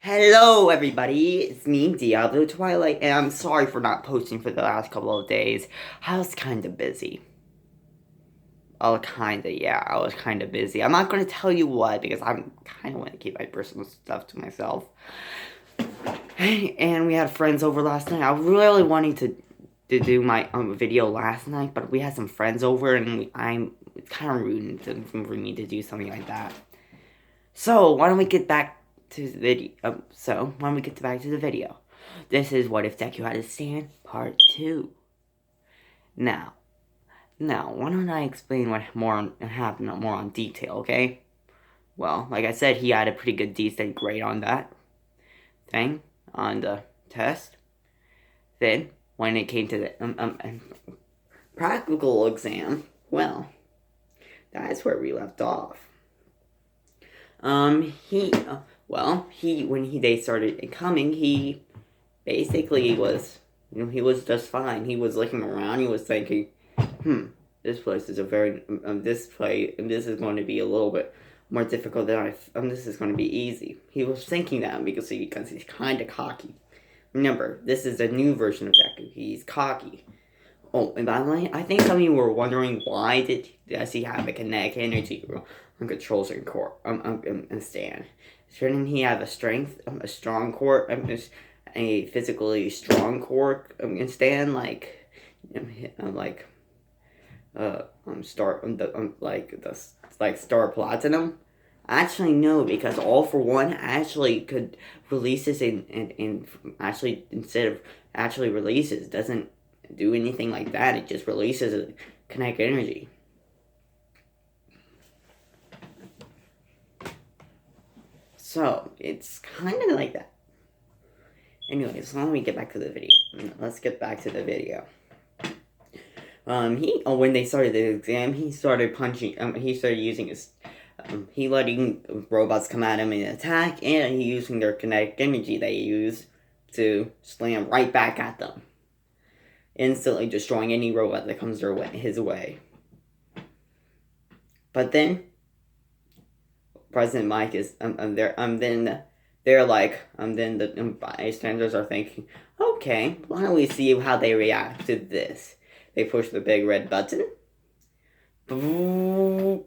Hello everybody, it's me, Diablo Twilight, and I'm sorry for not posting for the last couple of days. I was kinda busy. I was kinda busy. I'm not gonna tell you what, because I'm kinda want to keep my personal stuff to myself. And we had friends over last night. I really wanted to do my video last night, but we had some friends over, and it's kinda rude for me to do something like that. So, why don't we get back to the video? This is What If Deku Had a Stand, Part 2. Now, why don't I explain what happened more on detail, okay? Well, like I said, he had a pretty good decent grade on that thing, on the test. Then, when it came to the practical exam, well, that's where we left off. They started coming, he basically was, he was just fine. He was looking around, he was thinking, this place is this is going to be a little bit more difficult than this is going to be easy. He was thinking that because he's kind of cocky. Remember, this is a new version of Deku. He's cocky. Oh, and by the way, I think some of you were wondering why does he have a kinetic energy controls and core and stand. Shouldn't he have a strong core, a physically strong core and stand like Star Platinum? Actually, no, because All For One actually could releases in actually instead of actually releases doesn't do anything like that. It just releases a kinetic energy. So it's kind of like that. Anyways, let me get back to the video. Let's get back to the video. When they started the exam, he started punching. He started using his. He letting robots come at him and attack, and he using their kinetic energy they use to slam right back at them, instantly destroying any robot that comes his way. But then President Mike is then the bystanders are thinking, okay, why don't we see how they react to this? They push the big red button. All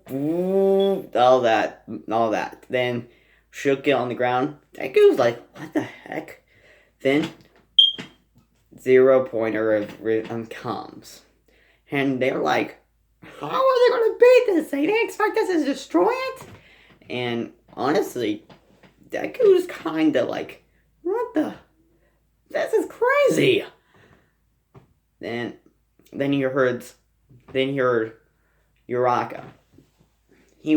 that. Then shook it on the ground. Deku's like, what the heck? Then Zero Pointer comes. And they're like, how are they gonna beat this? They didn't expect us to destroy it? And honestly, Deku's kinda like, this is crazy. Then he heard Uraka. He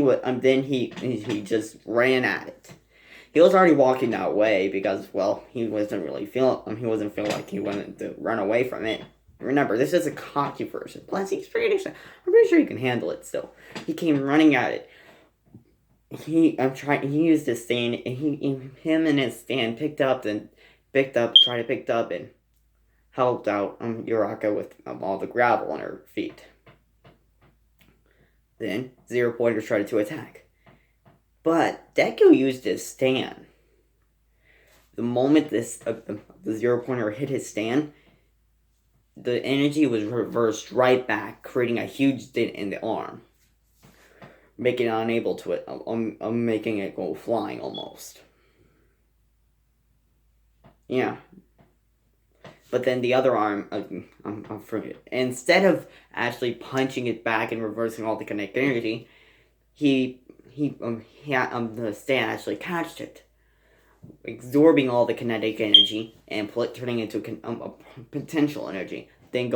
just ran at it. He was already walking that way because, well, he wasn't feeling like he wanted to run away from it. Remember, this is a cocky person. Plus, I'm pretty sure he can handle it still. He came running at it. He used his stand, and him and his stand tried to pick up and helped out Uraka with all the gravel on her feet. Then Zero Pointer tried to attack, but Deku used his stand. The moment the Zero Pointer hit his stand, the energy was reversed right back, creating a huge dent in the arm, making it unable to making it go flying almost. Yeah. But then the other arm, instead of actually punching it back and reversing all the kinetic energy, the stand actually catched it, absorbing all the kinetic energy and turning it into a potential energy. Then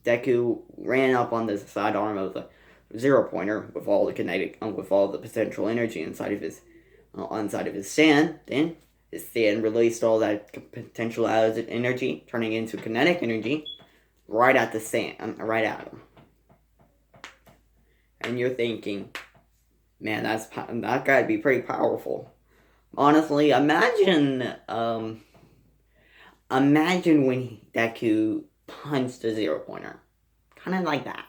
Deku ran up on the side arm of the Zero Pointer with all the potential energy inside of his stand. Then his stand released all that potential energy, turning into kinetic energy, right at right at him. And you're thinking, man, that gotta be pretty powerful. Honestly, imagine when Deku punched the Zero Pointer. Kind of like that.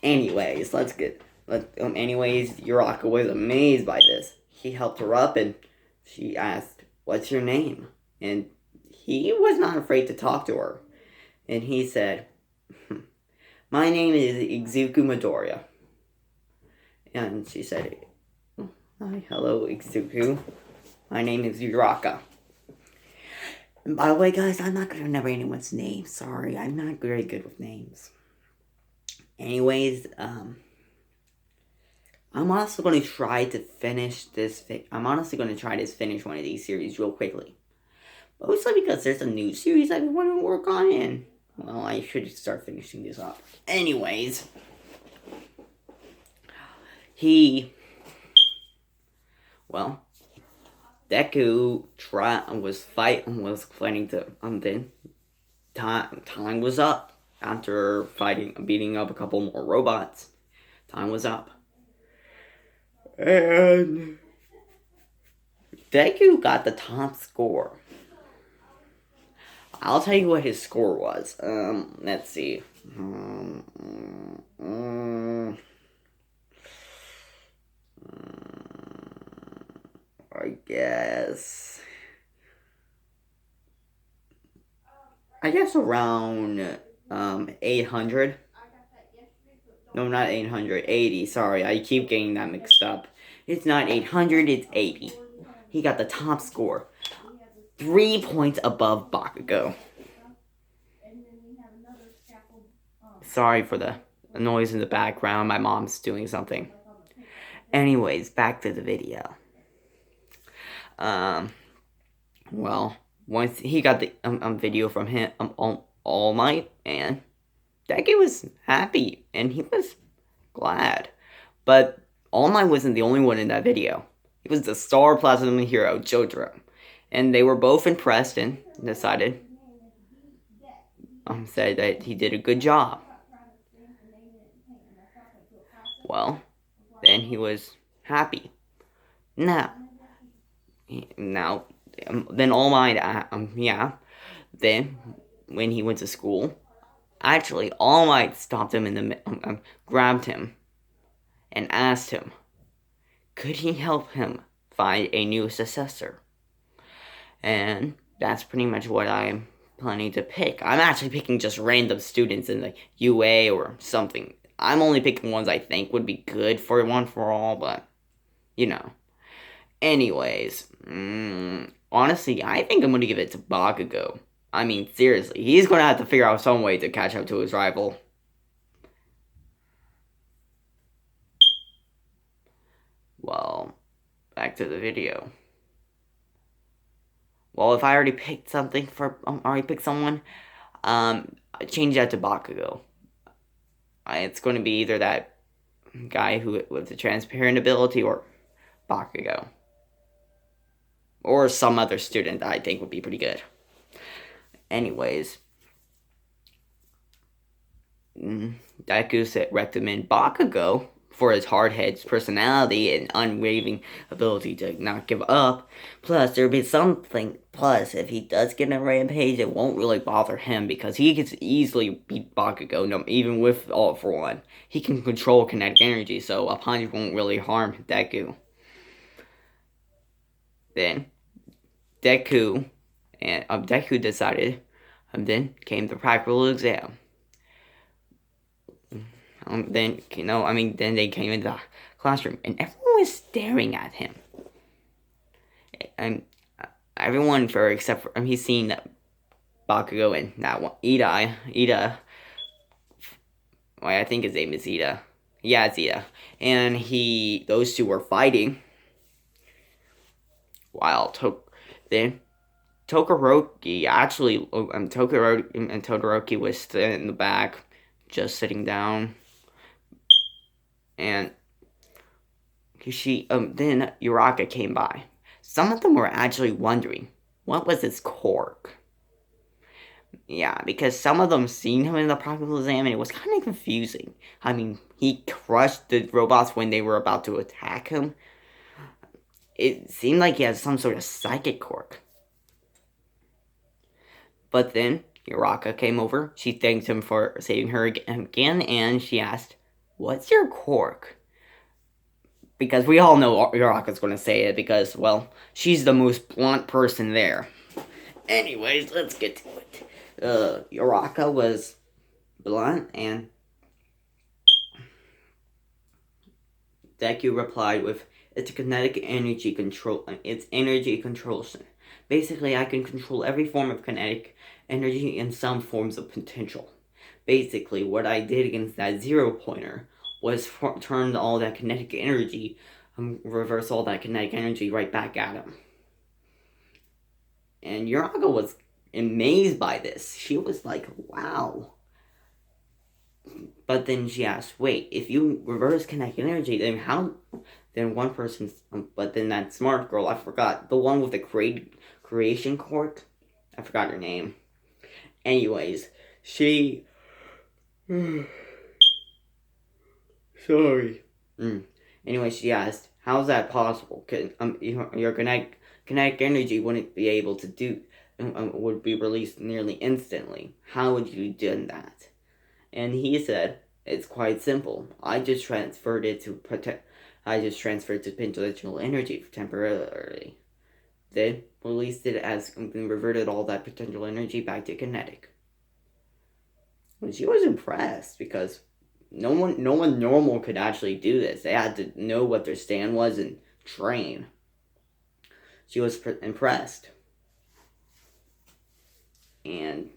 Anyways, let's get Anyways, Uraka was amazed by this. He helped her up and she asked, "What's your name?" And he was not afraid to talk to her. And he said, "My name is Izuku Midoriya." And she said, "Hi, hello, Izuku. My name is Uraka." And by the way, guys, I'm not going to remember anyone's name. Sorry, I'm not very good with names. Anyways, I'm also going to try to finish this. I'm honestly going to try to finish one of these series real quickly. Mostly because there's a new series I want to work on, and, well, I should start finishing this up. Anyways, Deku was planning to, then time was up. After beating up a couple more robots, time was up. And Deku got the top score. I'll tell you what his score was. Let's see. I guess around 800. No, not 800. 80. Sorry, I keep getting that mixed up. It's not 800, it's 80. He got the top score. 3 points above Bakugo. Sorry for the noise in the background. My mom's doing something. Anyways, back to the video. Well, once he got the video from him, All Might, and Deku was happy, and he was glad. But All Might wasn't the only one in that video. He was the star platinum hero, Jotaro. And they were both impressed and decided, said that he did a good job. Well, then he was happy. Then All Might, then when he went to school, actually All Might stopped him grabbed him, and asked him, could he help him find a new successor? And that's pretty much what I'm planning to pick. I'm actually picking just random students in the UA or something. I'm only picking ones I think would be good for One for All, but, you know. Anyways, honestly, I think I'm going to give it to Bakugo. I mean, seriously, he's going to have to figure out some way to catch up to his rival. Well, back to the video. Well, if I already picked something someone, change that to Bakugo. It's going to be either that guy with the transparent ability or Bakugo. Or some other student that I think would be pretty good. Anyways, Deku said recommend Bakugo for his hard-headed personality and unwavering ability to not give up. Plus, there'll be something. Plus, if he does get a rampage, it won't really bother him because he can easily beat Bakugo, even with All for One. He can control kinetic energy, so a punch won't really harm Deku. Then, Deku decided, and then came the practical exam. Then they came into the classroom, and everyone was staring at him. And everyone, except for he's seen Bakugo and that one, Ida. Well, I think his name is Ida. Yeah, it's Ida. And those two were fighting. While Todoroki Todoroki was in the back, just sitting down. And then Uraka came by. Some of them were actually wondering, what was his quirk? Yeah, because some of them seen him in the practical exam, and it was kind of confusing. I mean, he crushed the robots when they were about to attack him. It seemed like he had some sort of psychic quirk. But then Uraka came over. She thanked him for saving her again, and she asked, what's your quirk? because we all know Yoraka's going to say it because, well, she's the most blunt person there. Anyways, let's get to it. Yoraka was blunt, and Deku replied with, "It's a kinetic energy control. It's energy control. Basically, I can control every form of kinetic energy and some forms of potential. Basically, what I did against that zero pointer was turn all that kinetic energy, reverse all that kinetic energy right back at him." And Yuraga was amazed by this. She was like, "Wow." But then she asked, "Wait, if you reverse kinetic energy, then how? Then one person's. But then that smart girl, I forgot the one with the creation quirk. I forgot her name. Anyways, she. Sorry. Anyway, she asked, "How's that possible? Your kinetic energy wouldn't be able to do. Would be released nearly instantly. How would you do that?" And he said, "It's quite simple. I just transferred it to potential energy temporarily. Then released it as and reverted all that potential energy back to kinetic." And she was impressed because no one normal could actually do this. They had to know what their stand was and train. She was impressed. And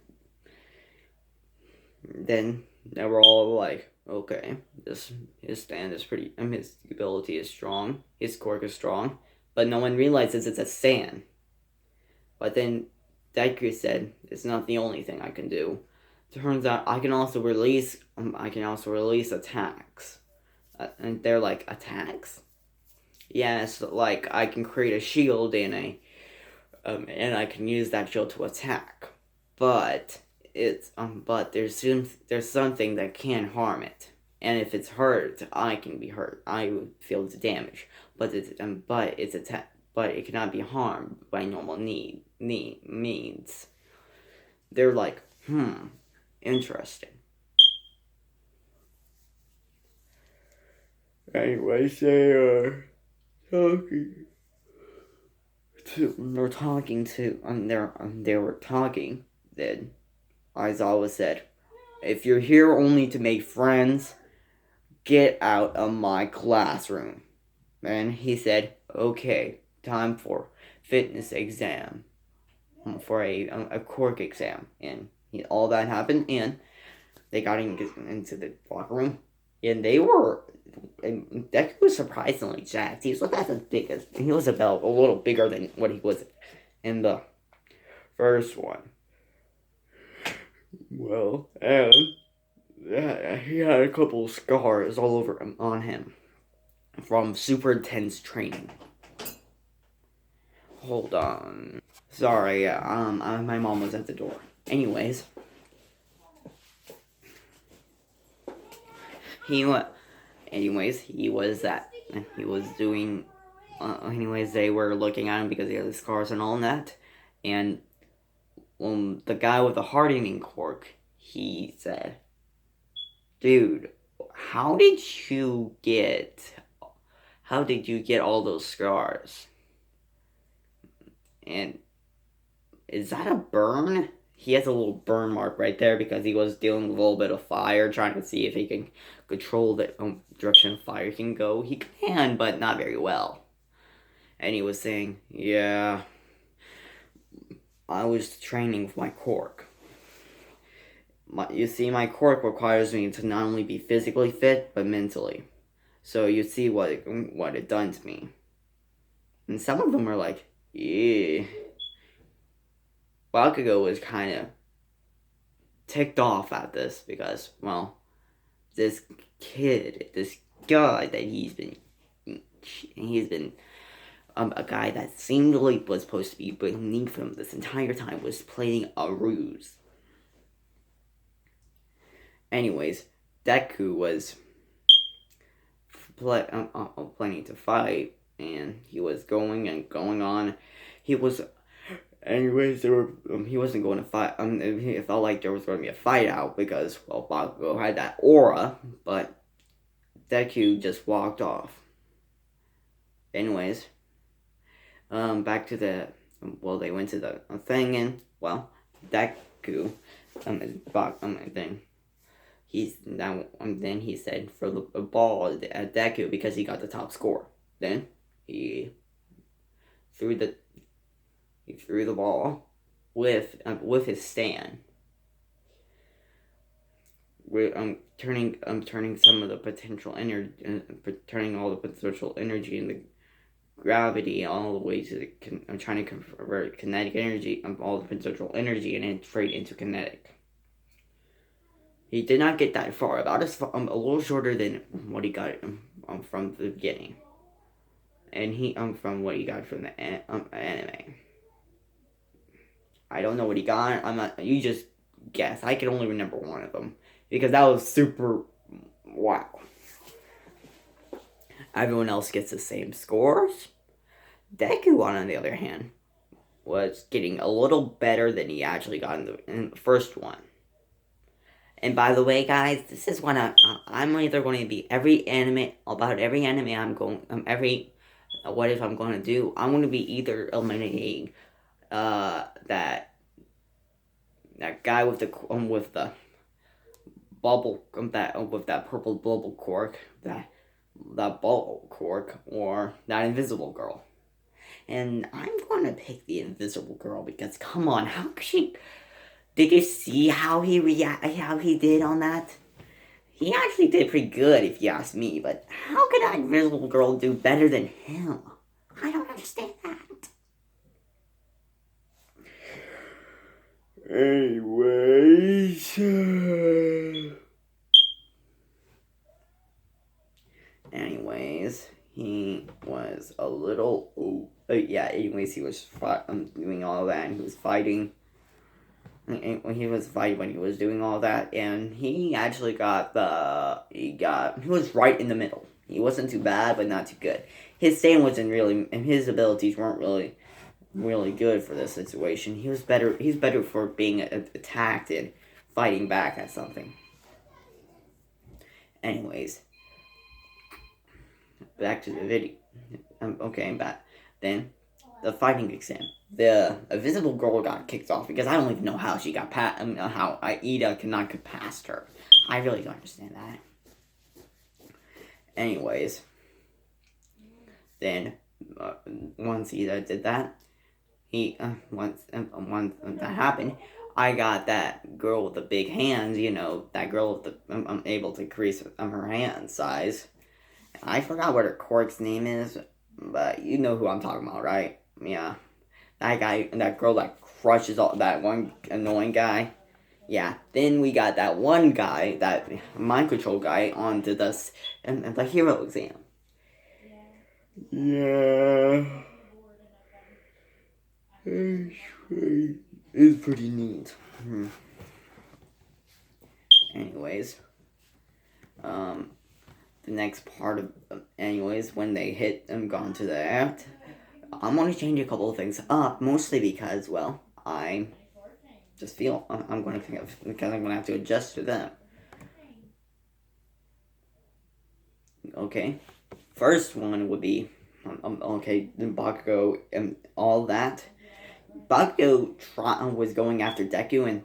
then they were all like, "Okay, his stand is pretty. His ability is strong. His quirk is strong." But no one realizes it's a stand. But then Deku said, "It's not the only thing I can do. Turns out I can also release attacks." And they're like, "Attacks?" Yes, like I can create a shield and I can use that shield to attack. But there's something that can harm it. And if it's hurt, I can be hurt. I would feel the damage. But it cannot be harmed by normal means. They're like, interesting. Anyways, they are talking. They were talking. Then Aizawa said, "If you're here only to make friends, get out of my classroom." And he said, "Okay, time for fitness exam, for a quirk exam." And all that happened, and they got into the locker room, and Deku was surprisingly jacked. He was about as big as, he was about a little bigger than what he was in the first one. Well, and he had a couple scars all over on him from super intense training. Hold on. Sorry, my mom was at the door. Anyways, he was doing. Anyways, they were looking at him because he had the scars and all that, and the guy with the hardening quirk, he said, "Dude, how did you get all those scars? And is that a burn?" He has a little burn mark right there because he was dealing with a little bit of fire, trying to see if he can control the direction fire can go. He can, but not very well. And he was saying, "Yeah, I was training with my quirk. You see, my quirk requires me to not only be physically fit, but mentally. So you see what it done to me." And some of them were like, "Yeah." Bakugo was kind of ticked off at this because, well, this guy that he's been a guy that seemingly was supposed to be beneath him this entire time was playing a ruse. Anyways, Deku was planning to fight, and he was going on. He wasn't going to fight. It felt like there was going to be a fight out because, well, Bakugo had that aura, but Deku just walked off. Anyways, back to the they went to the thing and Deku, then then he said for the ball at Deku because he got the top score. Then he threw the ball with his stand. Turning some of the potential energy, turning all the potential energy and the gravity all the way to I'm trying to convert kinetic energy of all the potential energy and straight into kinetic. He did not get that far, about a little shorter than what he got from the beginning, and he from what he got from the anime. I don't know what he got. I'm not. You just guess. I can only remember one of them because that was super. Wow. Everyone else gets the same scores. Deku, on the other hand, was getting a little better than he actually got in the first one. And by the way, guys, this is what I'm either going to be every anime I'm going what if I'm going to do? I'm going to be either eliminating that guy with the bubble with that purple bubble cork, that bubble cork, or that invisible girl. And I'm going to pick the invisible girl because come on, how could she? Did you see how he did on that? He actually did pretty good, if you ask me. But how could that invisible girl do better than him? I don't understand that. Anyways, he was a little. Anyways, he was doing all that, and he was fighting. When he was doing all that, and he actually he was right in the middle. He wasn't too bad, but not too good. His stand wasn't really, and his abilities weren't really good for this situation. He's better for being attacked and fighting back at something. Anyways, back to the video. Okay, I'm back. Then, the fighting exam. The invisible girl got kicked off because I don't even know how she got past. How Aida cannot get past her. I really don't understand that. Anyways, then once Aida did that, once that happened, I got that girl with the big hands. You know, that girl with the I'm able to increase her hand size. I forgot what her quirk's name is, but you know who I'm talking about, right? Yeah. That girl that crushes that one annoying guy. Yeah. Then we got that one guy, that mind control guy, onto the hero exam. Yeah. It's pretty neat. Anyways, the next part of when they hit and gone to the act, I'm going to change a couple of things up, mostly because, I just feel I'm going to have to adjust to them. Okay, first one would be, Bakugo and all that. Bakugo was going after Deku, and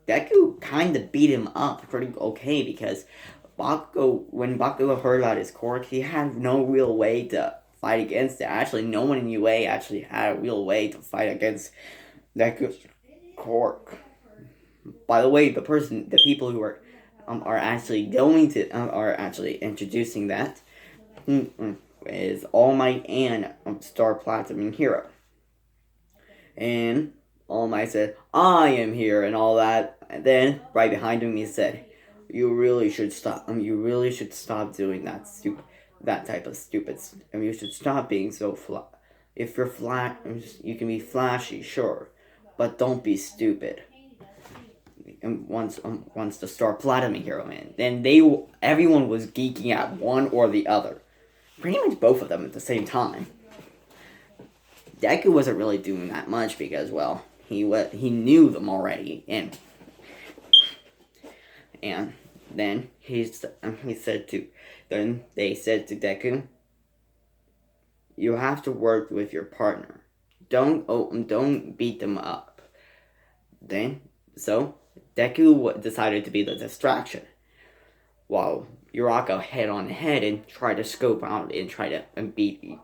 Deku kind of beat him up pretty okay because when Bakugo heard about his quirk, he had no real way to fight against it. Actually, no one in UA actually had a real way to fight against Deku's quirk. By the way, the people who are actually introducing that is All Might and Star Platinum Hero. And All Might said, "I am here," and all that. And then right behind him, he said, "You really should stop. You really should stop doing that type of stupid. You should stop being so flat. If you're flat, you can be flashy, sure, but don't be stupid." And once the Star Platinum Hero in, then everyone was geeking at one or the other, pretty much both of them at the same time. Deku wasn't really doing that much because, he knew them already, and then they said to Deku, you have to work with your partner. Don't beat them up. Then, so Deku decided to be the distraction, while Uraka head on head and try to scope out and try to beat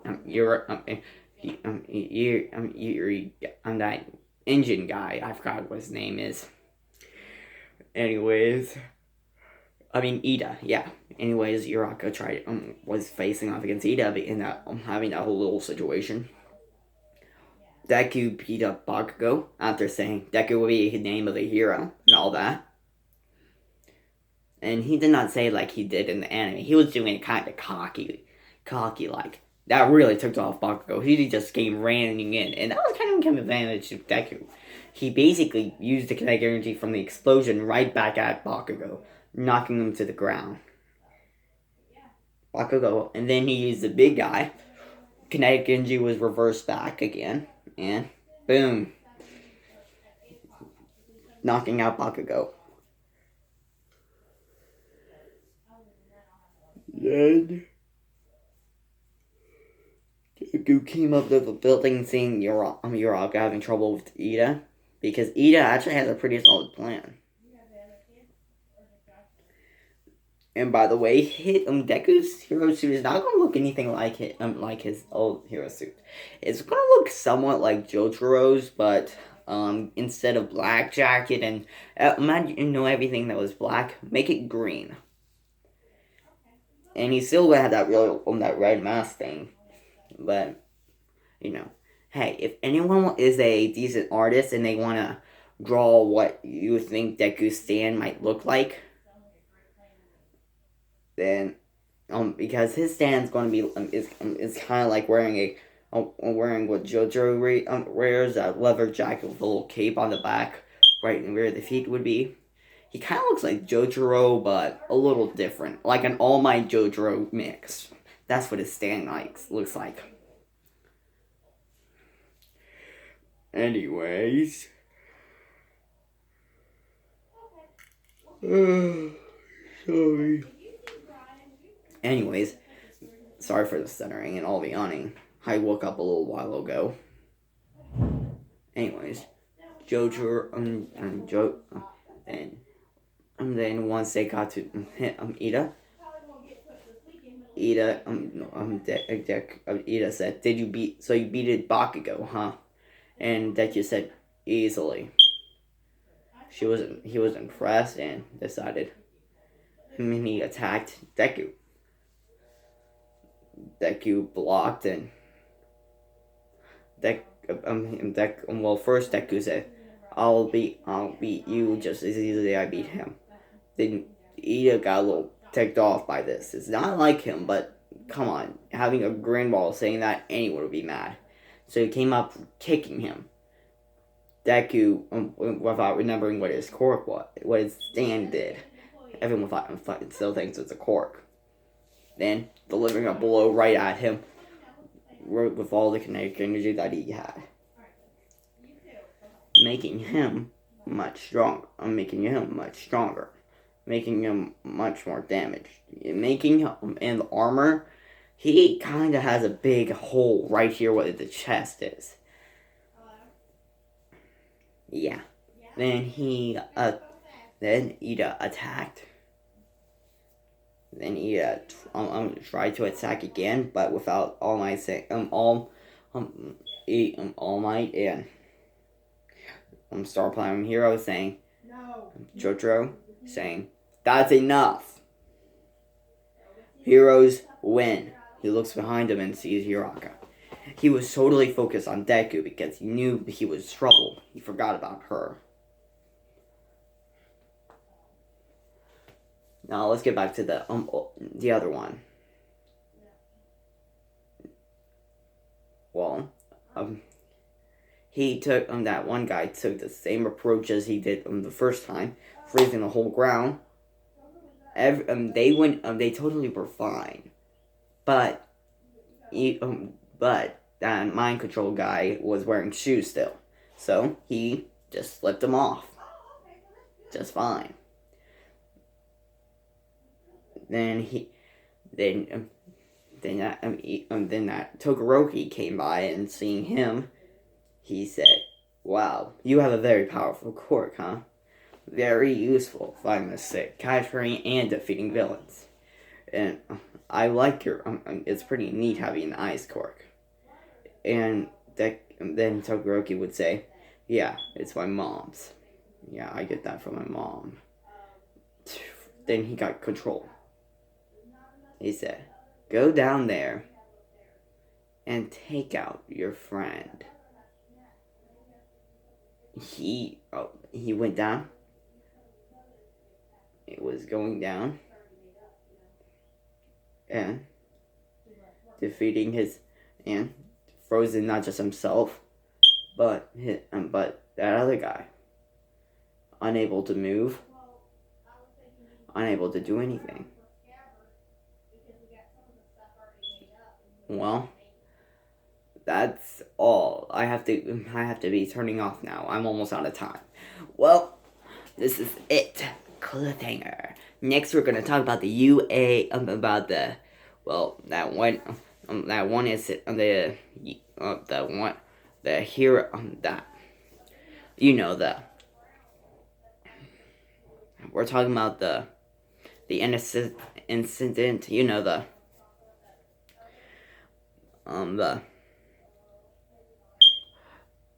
that engine guy. I forgot what his name is. Anyways, I mean Ida, yeah. Anyways, Uraka was facing off against Ida in that having that whole little situation. Deku beat up Bakugo after saying Deku will be the name of the hero and all that. And he did not say like he did in the anime. He was doing it kind of cocky like. That really took off Bakugo. He just came running in, and that was kind of an advantage to Deku. He basically used the kinetic energy from the explosion right back at Bakugo, knocking him to the ground. Bakugo, and then he used the big guy. Kinetic energy was reversed back again, and boom, knocking out Bakugo. Then Deku came up to the building seeing Uraka having trouble with Ida, because Ida actually has a pretty solid plan. And by the way, Deku's hero suit is not going to look anything like his old hero suit. It's going to look somewhat like Jotaro's, but instead of black jacket and imagine everything that was black, make it green. And he's still gonna have that red mask thing, but hey, if anyone is a decent artist and they want to draw what you think Deku's stand might look like, then because his stand's going to be is kind of like wearing what Jojo wears, a leather jacket with a little cape on the back, right where the feet would be. He kind of looks like Jotaro, but a little different, like an All Might Jotaro mix. That's what his stand looks like. Anyways. Sorry. Anyways, sorry for the stuttering and all the yawning. I woke up a little while ago. Anyways, Jotaro and then once they got to hit Ida said, you beat it Bakugo, huh? And Deku said, easily. He was impressed and decided. And he attacked Deku. Deku blocked and first Deku said, I'll beat you just as easily as I beat him. Then Ida got a little ticked off by this. It's not like him, but come on, having a grin while saying that, anyone would be mad. So he came up kicking him. Deku, without remembering what his stand did. Everyone still thinks it's a cork. Then delivering a blow right at him with all the kinetic energy that he had, making him much stronger, making him much more damaged, making him in the armor. He kind of has a big hole right here where the chest is. Yeah. Then Ida attacked. Then Ida tried to attack again, but without All Might and Star Platinum Hero saying, Jotaro saying, that's enough. Heroes win. He looks behind him and sees Uraka. He was totally focused on Deku because he knew he was trouble. He forgot about her. Now let's get back to the other one. Well, he took that one guy took the same approach as he did the first time, freezing the whole ground. They totally were fine, but that mind control guy was wearing shoes still, so he just slipped them off, just fine. Then then that Todoroki came by, and seeing him, he said, "Wow, you have a very powerful quirk, huh? Very useful, if I must say, capturing and defeating villains. And I like your. It's pretty neat having an ice quirk." And then Todoroki would say, "Yeah, it's my mom's. Yeah, I get that from my mom." Then he got control. He said, "Go down there and take out your friend." He went down. It was going down and defeating his and frozen not just himself, but that other guy, unable to move, unable to do anything. Well, that's all. I have to be turning off now. I'm almost out of time. Well, this is it. Cliffhanger. Next, we're gonna talk about the UA. About the, well, that one is the one, the hero. That, you know, the. We're talking about the incident. You know, the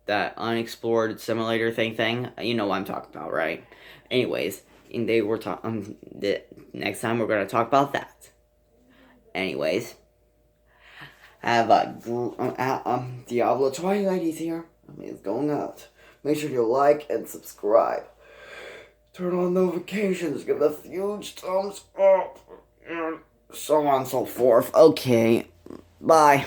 that unexplored simulator thing. You know what I'm talking about, right? Anyways, and they were talking. The next time we're gonna talk about that. Anyways, have a Diablo Twilight is here. It's going out. Make sure you like and subscribe. Turn on notifications. Give a huge thumbs up, and so on and so forth. Okay, bye.